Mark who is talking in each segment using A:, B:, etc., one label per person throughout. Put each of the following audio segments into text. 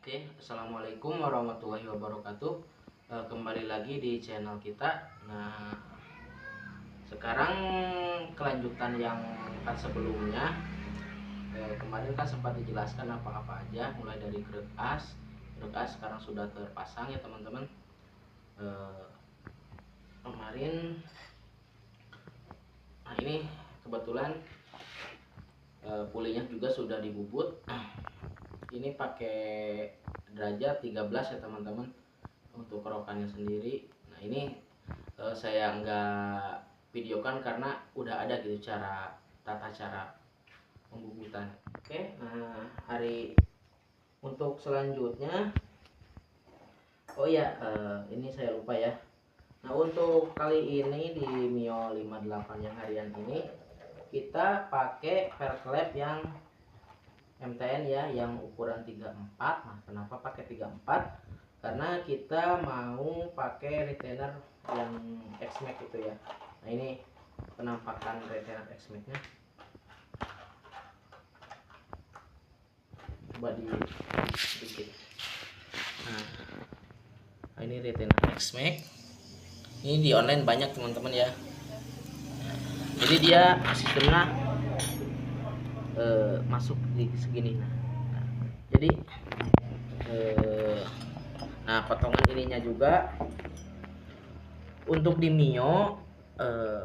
A: Oke, assalamualaikum warahmatullahi wabarakatuh. Kembali lagi di channel kita. Nah, sekarang kelanjutan yang kan sebelumnya. Kemarin kan sempat dijelaskan apa-apa aja, mulai dari grek as. Grek as sekarang sudah terpasang ya teman-teman. Kemarin, nah ini kebetulan pulinya juga sudah dibubut. Ini pakai derajat 13 ya teman-teman untuk kerokannya sendiri. Nah ini saya nggak videokan karena udah ada gitu tata cara pembubutan. Oke, nah hari untuk selanjutnya, oh ya, ini saya lupa ya. Nah untuk kali ini di Mio 58 yang harian ini kita pakai perklep yang MTN ya, yang ukuran 34. Nah kenapa pakai 34? Karena kita mau pakai retainer yang X-Max itu ya. Nah ini penampakan retainer X-Max nya, coba di sedikit. Nah ini retainer X-Max, ini di online banyak teman-teman ya. Jadi dia sistemnya masuk di segini. Nah, jadi nah potongan ininya juga untuk di Mio.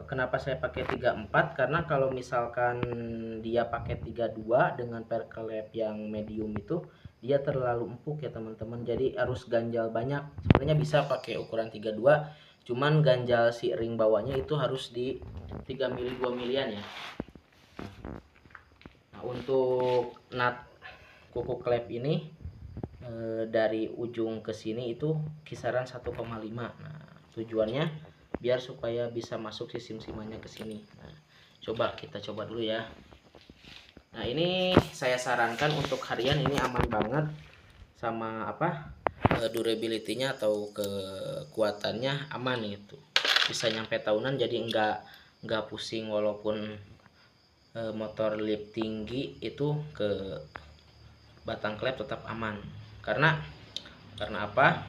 A: Kenapa saya pakai 34? Karena kalau misalkan dia pakai 32 dengan perklep yang medium itu dia terlalu empuk ya teman-teman, jadi harus ganjal banyak. Sebenarnya bisa pakai ukuran 32, cuman ganjal si ring bawahnya itu harus di 3 mili 2 milian ya. Nah untuk nut kuku klep ini dari ujung ke sini itu kisaran 1,5. Nah tujuannya biar supaya bisa masuk si sim-simannya ke sini. Nah, kita coba dulu ya. Nah ini saya sarankan untuk harian ini aman banget, sama durability-nya atau kekuatannya aman gitu, bisa nyampe tahunan, jadi nggak pusing walaupun motor lip tinggi itu ke batang klep tetap aman. Karena apa?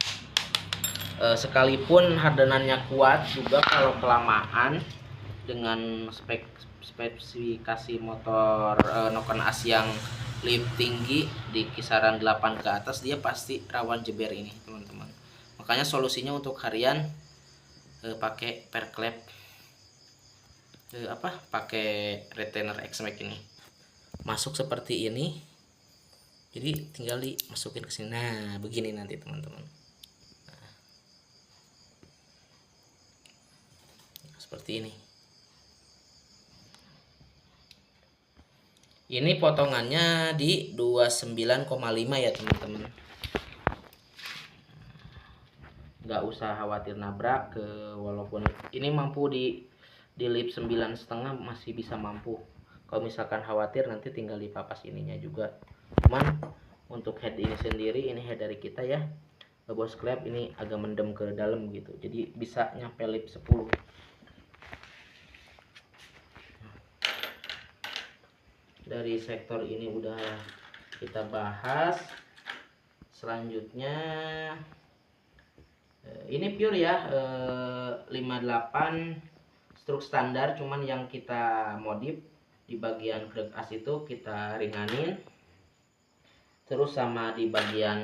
A: Sekalipun hardenannya kuat juga kalau kelamaan dengan spesifikasi motor Noken As yang lip tinggi di kisaran 8 ke atas, dia pasti rawan jeber ini teman-teman. Makanya solusinya untuk harian pakai perklep pakai retainer X-Max ini. Masuk seperti ini. Jadi tinggal dimasukin ke sini. Nah, begini nanti teman-teman. Seperti ini. Ini potongannya di 29,5 ya teman-teman. Nggak usah khawatir nabrak walaupun ini mampu di lip 9,5 masih bisa mampu. Kalau misalkan khawatir nanti tinggal dipapas ininya juga. Cuman untuk head ini sendiri, ini head dari kita ya, bos klep ini agak mendem ke dalam gitu, jadi bisa nyampe lip 10. Dari sektor ini udah kita bahas. Selanjutnya ini pure ya, 58 struk standar, cuman yang kita modif di bagian grek as itu kita ringanin. Terus sama di bagian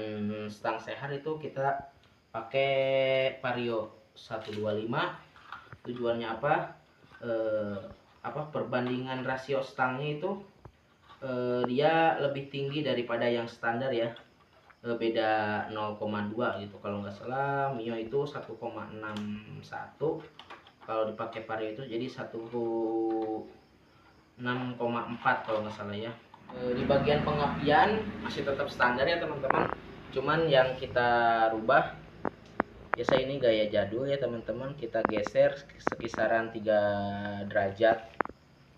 A: stang sehat itu kita pakai Vario 125. Tujuannya apa? Perbandingan rasio stangnya itu dia lebih tinggi daripada yang standar ya, beda 0,2 gitu kalau nggak salah. Mio itu 1,61, kalau dipakai Vario itu jadi 1,6,4 kalau nggak salah ya. Di bagian pengapian masih tetap standar ya teman-teman, cuman yang kita rubah biasa ini gaya jadul ya teman-teman, kita geser sekisaran 3 derajat.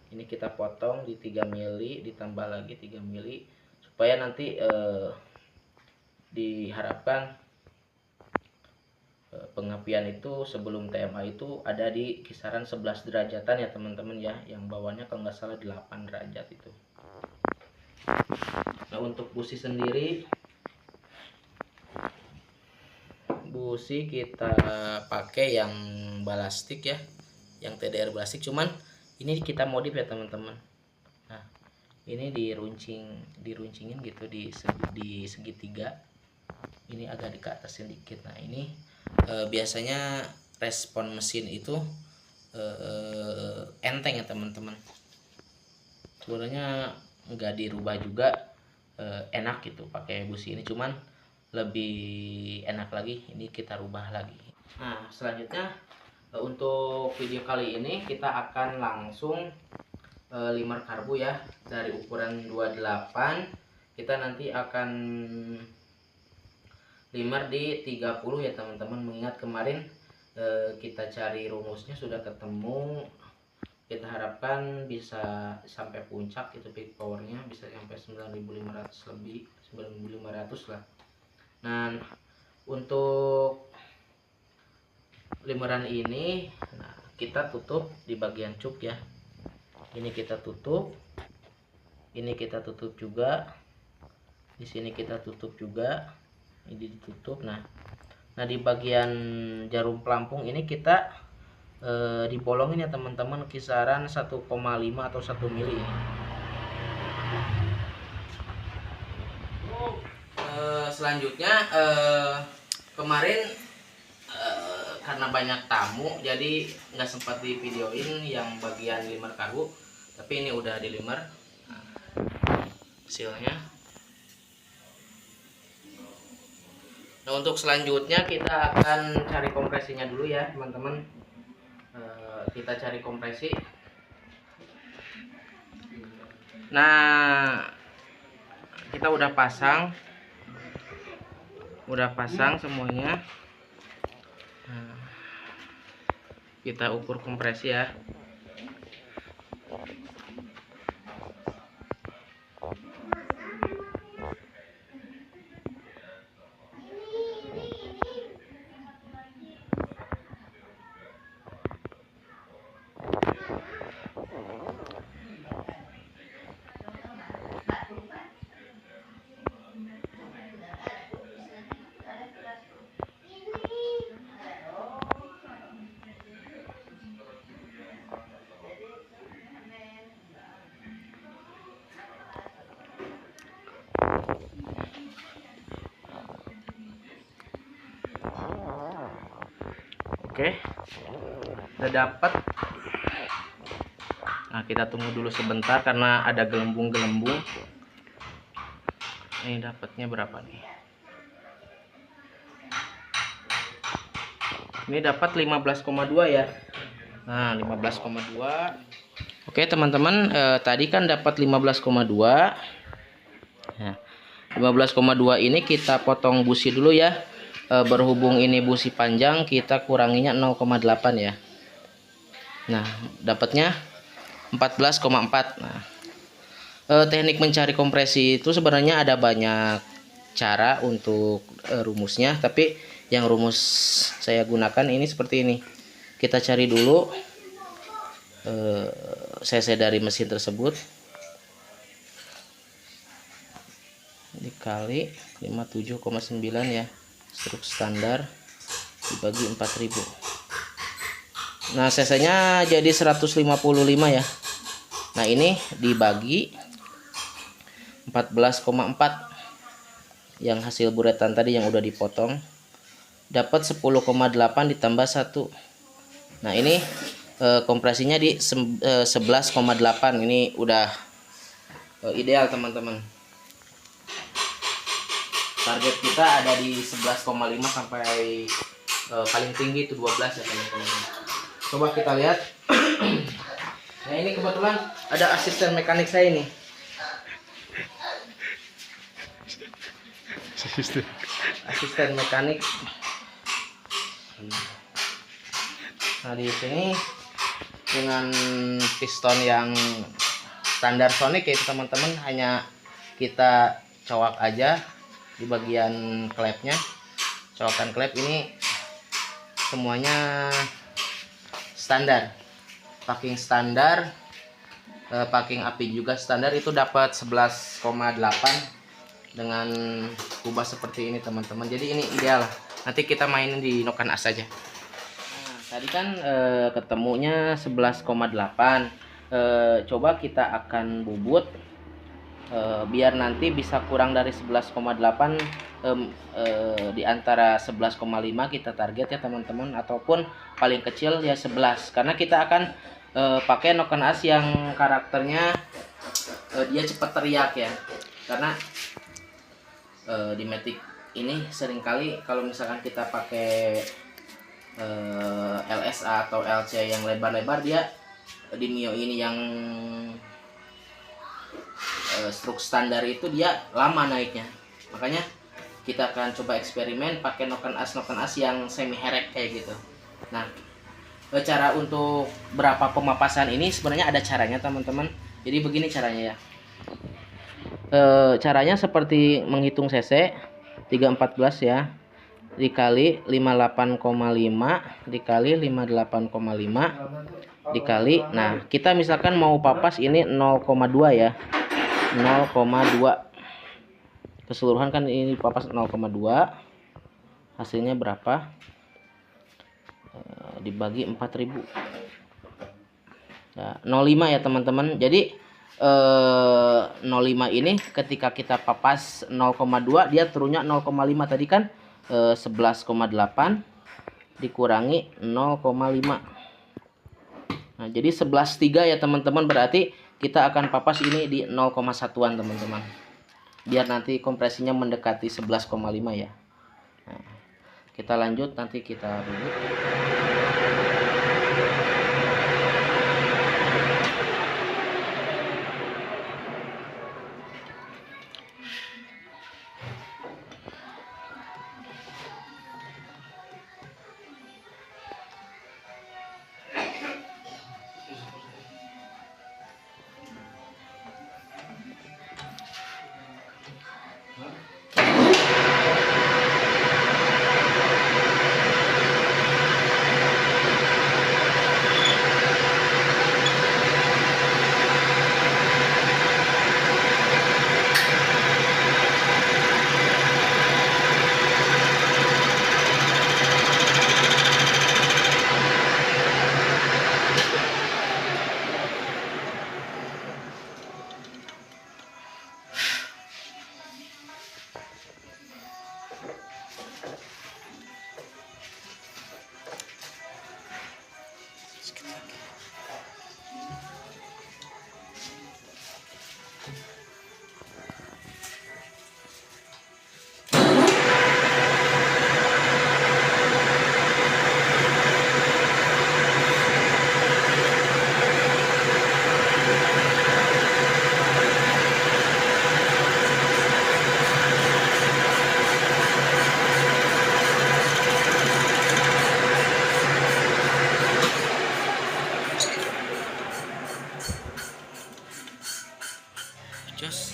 A: Ini kita potong di 3 mili, ditambah lagi 3 mili supaya nanti diharapkan pengapian itu sebelum TMA itu ada di kisaran 11 derajatan ya teman-teman ya, yang bawahnya kalau nggak salah 8 derajat itu. Nah untuk busi sendiri busi kita pakai yang balastik ya, yang TDR balastik, cuman ini kita modif ya teman-teman. Nah ini diruncingin gitu di segitiga, ini agak di atasnya dikit. Nah ini biasanya respon mesin itu enteng ya teman-teman, sebenarnya nggak dirubah juga, enak gitu pakai busi ini, cuman lebih enak lagi ini kita rubah lagi. Nah selanjutnya untuk video kali ini kita akan langsung limer karbu ya, dari ukuran 28 kita nanti akan limer di 30 ya teman-teman. Mengingat kemarin kita cari rumusnya sudah ketemu, kita harapkan bisa sampai puncak itu, peak powernya bisa sampai 9500 lebih, 9500 lah. Nah untuk limeran ini, nah kita tutup di bagian cup ya, ini kita tutup, ini kita tutup juga, di sini kita tutup juga, ini ditutup. Nah di bagian jarum pelampung ini kita dibolongin ya teman-teman, kisaran 1,5 atau 1 mili. Selanjutnya kemarin karena banyak tamu jadi nggak sempat di videoin yang bagian limer karbu, tapi ini udah di limer. Nah, hasilnya. Nah untuk selanjutnya kita akan cari kompresinya dulu ya teman-teman. Kita cari kompresi. Nah kita udah pasang semuanya. Nah, kita ukur kompresi ya. Oke, udah dapat. Nah kita tunggu dulu sebentar karena ada gelembung-gelembung. Ini dapatnya berapa nih? Ini dapat 15,2 ya. Nah 15,2. Oke teman-teman, tadi kan dapat 15,2. Nah 15,2 ini kita potong busi dulu ya. Berhubung ini busi panjang, kita kuranginya 0,8 ya. Nah dapatnya 14,4. Nah teknik mencari kompresi itu sebenarnya ada banyak cara untuk rumusnya, tapi yang rumus saya gunakan ini seperti ini. Kita cari dulu cc dari mesin tersebut dikali 57,9 ya, struk standar dibagi 4000. Nah cc nya jadi 155 ya. Nah ini dibagi 14,4 yang hasil buretan tadi yang udah dipotong, dapat 10,8 ditambah 1. Nah ini kompresinya di 11,8. Ini udah ideal teman-teman. Target kita ada di 11,5 sampai paling tinggi itu 12 ya teman-teman. Coba kita lihat. Nah ini kebetulan ada asisten mekanik saya ini. Asisten mekanik. Nah di sini dengan piston yang standar Sonic ya teman-teman, hanya kita cowok aja di bagian klepnya. Colokan klep ini semuanya standar, packing standar, packing api juga standar. Itu dapat 11,8 dengan kubah seperti ini teman-teman. Jadi ini ideal lah. Nanti kita mainin di noken as aja. Nah, tadi kan ketemunya 11,8. Coba kita akan bubut biar nanti bisa kurang dari 11,8, di antara 11,5 kita target ya teman-teman, ataupun paling kecil ya 11, karena kita akan pakai noken as yang karakternya dia cepat teriak ya, karena di Matic ini seringkali kalau misalkan kita pakai LSA atau LC yang lebar-lebar, dia di Mio ini yang stroke standar itu dia lama naiknya. Makanya kita akan coba eksperimen pakai noken as yang semi herek kayak gitu. Nah, cara untuk berapa pemapasan ini sebenarnya ada caranya teman-teman. Jadi begini caranya ya. Caranya seperti menghitung cc 314 ya, dikali 58,5 dikali 58,5 dikali, nah kita misalkan mau papas ini 0,2 ya, 0,2 keseluruhan kan ini papas 0,2, hasilnya berapa? Dibagi 4000 ya, 0,5 ya teman-teman. Jadi 0,5 ini ketika kita papas 0,2 dia turunnya 0,5. Tadi kan 11,8 dikurangi 0,5. Nah, jadi 11,3 ya teman-teman, berarti kita akan papas ini di 0,1-an teman-teman. Biar nanti kompresinya mendekati 11,5 ya. Nah, kita lanjut, nanti kita bubut.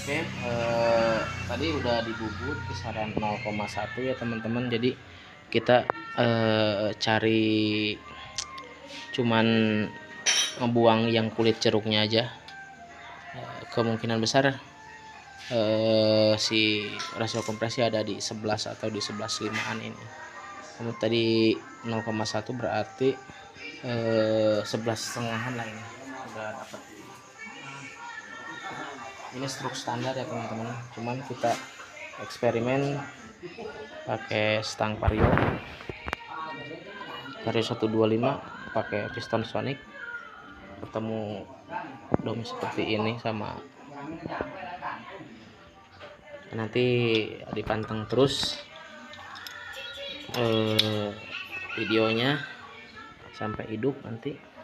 A: Oke, tadi udah dibubut kisaran 0,1 ya teman-teman. Jadi kita cari cuman ngebuang yang kulit ceruknya aja. Kemungkinan besar si rasio kompresi ada di 11 atau di 11,5an ini. Kemudian tadi 0,1 berarti 11,5an lah, ini udah dapat. Ini struk standar ya teman-teman, cuman kita eksperimen pakai stang Vario 125 pakai piston sonic, ketemu dom seperti ini, sama nanti dipanteng terus videonya sampai hidup nanti.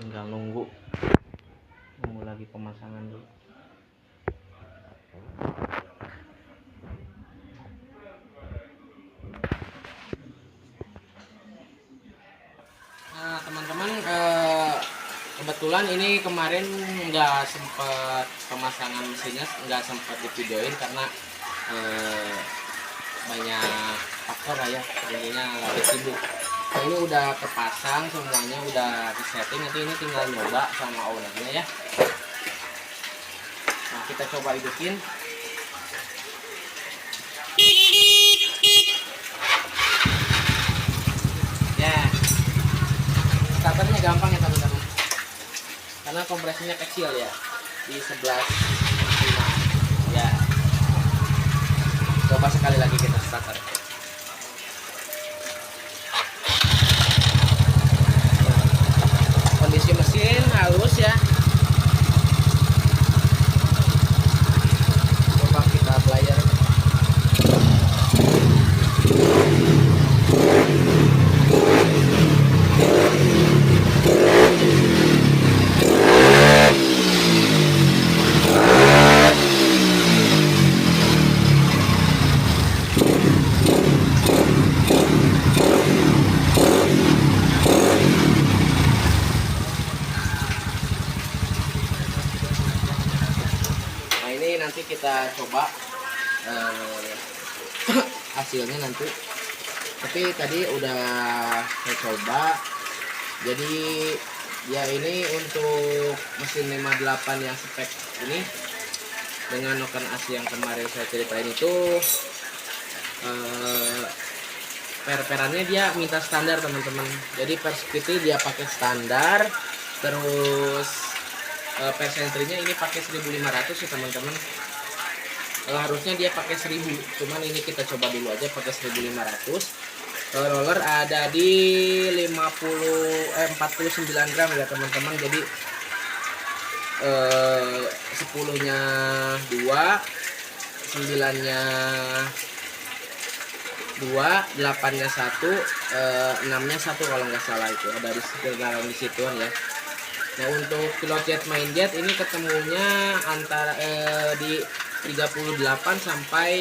A: Tinggal nunggu lagi pemasangan dulu. Nah teman-teman, kebetulan ini kemarin nggak sempat pemasangan mesinnya, nggak sempat divideoin karena banyak faktor lah ya, jadinya lagi sibuk. Nah, ini udah terpasang semuanya, udah disetting, nanti ini tinggal nyoba sama ownernya ya. Nah, kita coba hidupin. Ya, starternya gampang ya teman-teman, karena kompresinya kecil ya, di 11.5 ya. Coba sekali lagi kita starter. Kondisi mesin halus ya. Coba kita player. Nah, ini nanti kita coba hasilnya nanti. Tapi tadi udah saya coba, jadi ya ini untuk mesin 58 yang spek ini dengan noken AC yang kemarin saya ceritain itu, per-perannya dia minta standar teman-teman. Jadi per speed dia pakai standar, terus per sentrinya ini pakai 1500 ya teman-teman. Harusnya dia pakai 1000, cuman ini kita coba dulu aja pakai 1500. Roller ada di 49 gram ya teman-teman. Jadi 10-nya 2, 9-nya 2, 8-nya 1, 6-nya 1 kalau nggak salah, itu ada di dalam di situan ya. Nah, untuk pilot jet main jet ini ketemunya antara di 38 sampai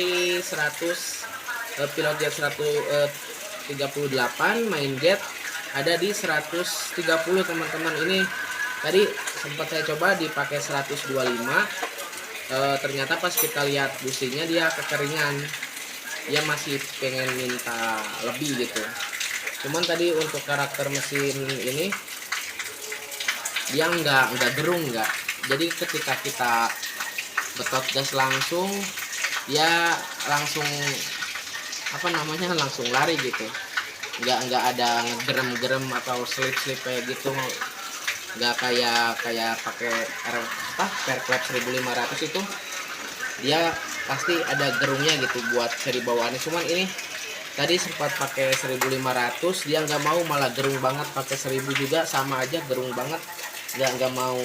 A: 100. Pilot jet 38, main jet ada di 130 teman-teman. Ini tadi sempat saya coba dipakai 125. Ternyata pas kita lihat businya dia kekeringan, dia masih pengen minta lebih gitu. Cuman tadi untuk karakter mesin ini dia nggak gerung, nggak. Jadi ketika kita betot gas langsung, dia langsung langsung lari gitu. Nggak ada ngegerem atau slip kayak gitu. Nggak kayak pakai per klep 1500 itu, dia pasti ada gerungnya gitu buat seri bawaannya. Cuman ini tadi sempat pakai 1500, dia nggak mau, malah gerung banget. Pakai 1000 juga sama aja gerung banget, nggak mau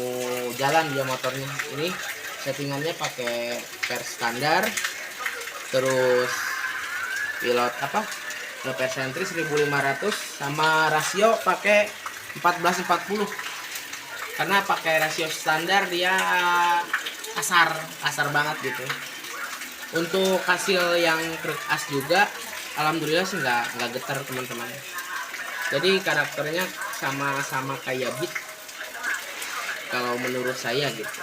A: jalan dia motornya. Ini settingannya pakai per standar, terus pilot per sentri 1500, sama rasio pakai 1440. Karena pakai rasio standar dia kasar banget gitu. Untuk hasil yang krek as juga alhamdulillah sih nggak getar teman-teman. Jadi karakternya sama kayak Beat kalau menurut saya gitu.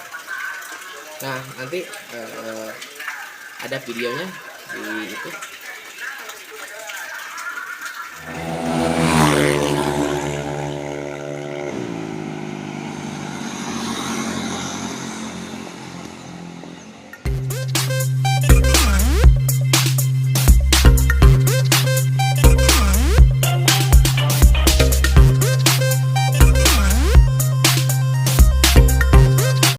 A: Nah, nanti ada videonya di itu